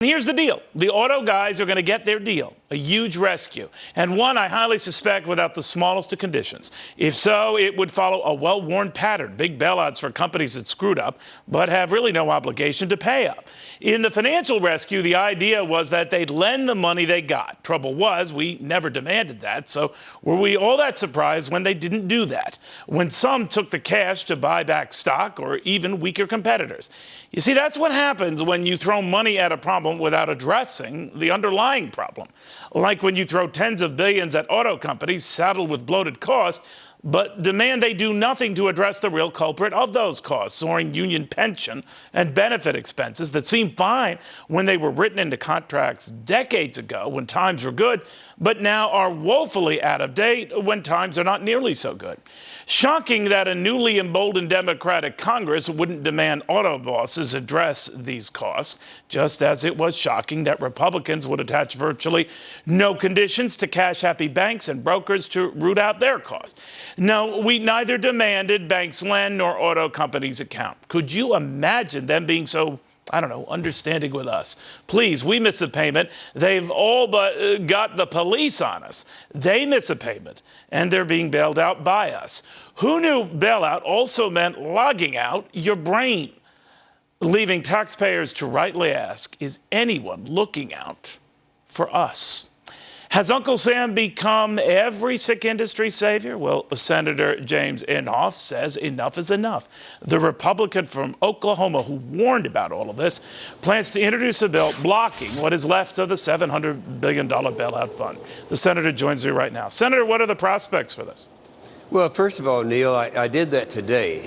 Here's the deal. The auto guys are going to get their deal, a huge rescue, and one I highly suspect without the smallest of conditions. If so, it would follow a well-worn pattern, big bailouts for companies that screwed up but have really no obligation to pay up. In the financial rescue, the idea was that they'd lend the money they got. Trouble was, we never demanded that, so were we all that surprised when they didn't do that, when some took the cash to buy back stock or even weaker competitors? You see, that's what happens when you throw money at a problem without addressing the underlying problem. Like when you throw tens of billions at auto companies saddled with bloated costs, but demand they do nothing to address the real culprit of those costs, soaring union pension and benefit expenses that seemed fine when they were written into contracts decades ago when times were good, but now are woefully out of date when times are not nearly so good. Shocking that a newly emboldened Democratic Congress wouldn't demand auto bosses address these costs, just as it was shocking that Republicans would attach virtually no conditions to cash-happy banks and brokers to root out their costs. No, we neither demanded banks lend nor auto companies account. Could you imagine them being so, I don't know, understanding with us? Please, we miss a payment. They've all but got the police on us. They miss a payment, and they're being bailed out by us. Who knew bailout also meant logging out your brain, leaving taxpayers to rightly ask, is anyone looking out for us? Has Uncle Sam become every sick industry savior? Well, Senator James Inhofe says enough is enough. The Republican from Oklahoma who warned about all of this plans to introduce a bill blocking what is left of the $700 billion bailout fund. The senator joins me right now. Senator, what are the prospects for this? Well, first of all, Neil, I did that today,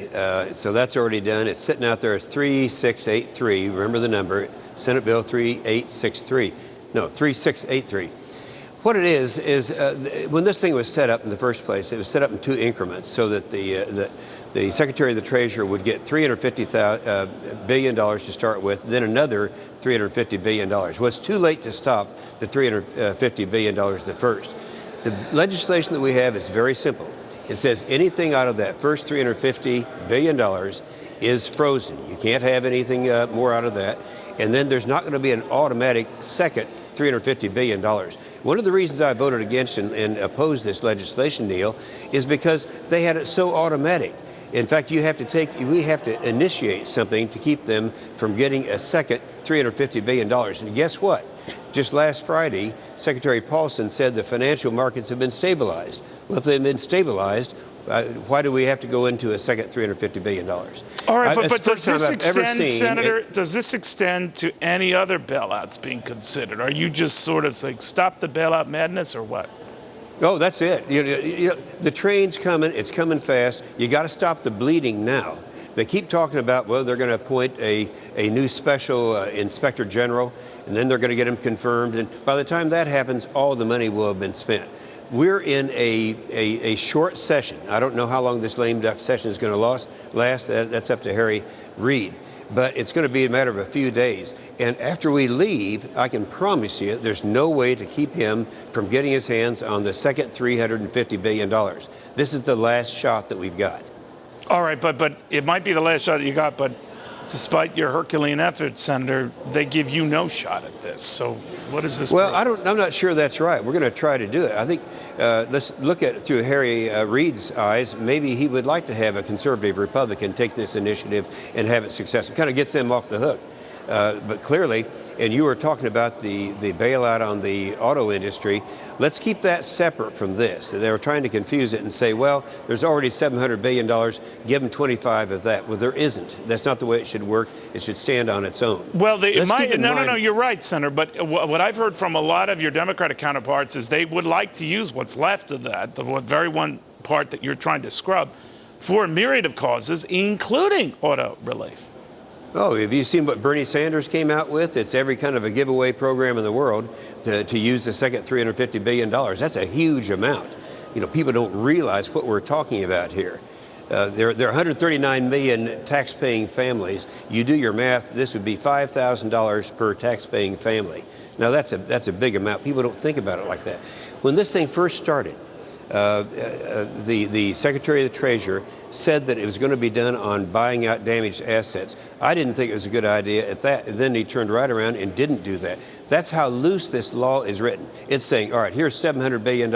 so that's already done. It's sitting out there as 3683. Remember the number, Senate Bill 3863. No, 3683. What it is when this thing was set up in the first place, it was set up in two increments so that the Secretary of the Treasury would get $350 billion to start with, then another $350 billion. Well, it's too late to stop the $350 billion the first. The legislation that we have is very simple. It says anything out of that first $350 billion is frozen. You can't have anything more out of that. And then there's not going to be an automatic second $350 billion. One of the reasons I voted against and opposed this legislation, Neil, is because they had it so automatic. In fact, we have to initiate something to keep them from getting a second $350 billion. And guess what? Just last Friday, Secretary Paulson said the financial markets have been stabilized. Well, if they've been stabilized, why do we have to go into a second $350 billion? All right, but does this extend, Senator, does this extend to any other bailouts being considered? Are you just sort of saying stop the bailout madness or what? Oh, that's it. The train's coming. It's coming fast. You got to stop the bleeding now. They keep talking about, well, they're going to appoint a new special inspector general, and then they're going to get him confirmed. And by the time that happens, all the money will have been spent. We're in a short session. I don't know how long this lame duck session is going to last. That's up to Harry Reid. But it's going to be a matter of a few days. And after we leave, I can promise you there's no way to keep him from getting his hands on the second $350 billion. This is the last shot that we've got. All right, but it might be the last shot that you got, but despite your Herculean efforts, Senator, they give you no shot at this. So what is this? Well, I'm not sure that's right. We're going to try to do it. I think let's look at it through Harry Reid's eyes. Maybe he would like to have a conservative Republican take this initiative and have it successful. Kind of gets them off the hook. But clearly, and you were talking about the bailout on the auto industry, let's keep that separate from this. They were trying to confuse it and say, well, there's already $700 billion, give them 25 of that. Well, there isn't. That's not the way it should work. It should stand on its own. Well, no, you're right, Senator. But what I've heard from a lot of your Democratic counterparts is they would like to use what's left of that, the very one part that you're trying to scrub, for a myriad of causes, including auto relief. Oh, have you seen what Bernie Sanders came out with? It's every kind of a giveaway program in the world to use the second $350 billion. That's a huge amount. You know, people don't realize what we're talking about here. There are 139 million taxpaying families. You do your math, this would be $5,000 per taxpaying family. Now, that's a big amount. People don't think about it like that. When this thing first started, The Secretary of the Treasury said that it was going to be done on buying out damaged assets. I didn't think it was a good idea at that. And then he turned right around and didn't do that. That's how loose this law is written. It's saying, all right, here's $700 billion.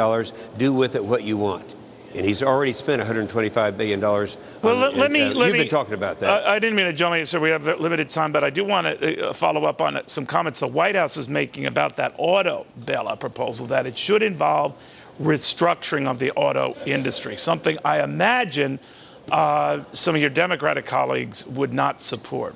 Do with it what you want. And he's already spent $125 billion. Well, let me. You've been talking about that. I didn't mean to jump in, so we have limited time, but I do want to follow up on some comments the White House is making about that auto bailout proposal, that it should involve restructuring of the auto industry, something I imagine some of your Democratic colleagues would not support.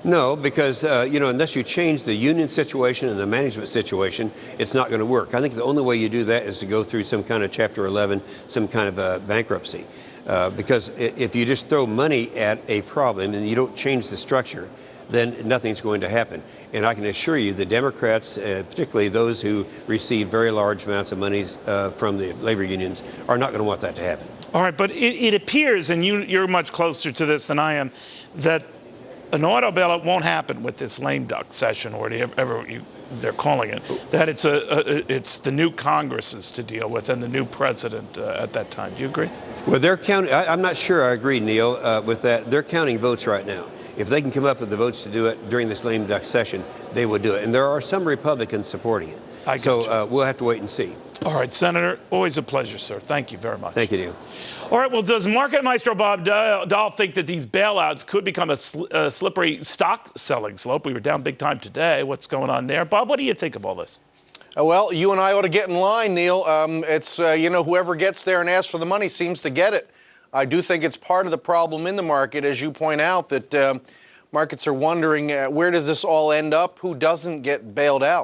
No, because, unless you change the union situation and the management situation, it's not going to work. I think the only way you do that is to go through some kind of Chapter 11, some kind of bankruptcy. Because if you just throw money at a problem and you don't change the structure, then nothing's going to happen. And I can assure you the Democrats, particularly those who receive very large amounts of money from the labor unions, are not going to want that to happen. All right, but it appears, and you're much closer to this than I am, that an auto bailout won't happen with this lame duck session, or whatever they're calling it. That it's the new Congresses to deal with and the new president at that time. Do you agree? Well, they're counting. I'm not sure I agree, Neil, with that. They're counting votes right now. If they can come up with the votes to do it during this lame duck session, they would do it. And there are some Republicans supporting it. So we'll have to wait and see. All right, Senator, always a pleasure, sir. Thank you very much. Thank you, Neil. All right, well, does Market Maestro Bob Dahl think that these bailouts could become a slippery stock-selling slope? We were down big time today. What's going on there? Bob, what do you think of all this? Well, you and I ought to get in line, Neil. It's, whoever gets there and asks for the money seems to get it. I do think it's part of the problem in the market, as you point out, that markets are wondering where does this all end up? Who doesn't get bailed out?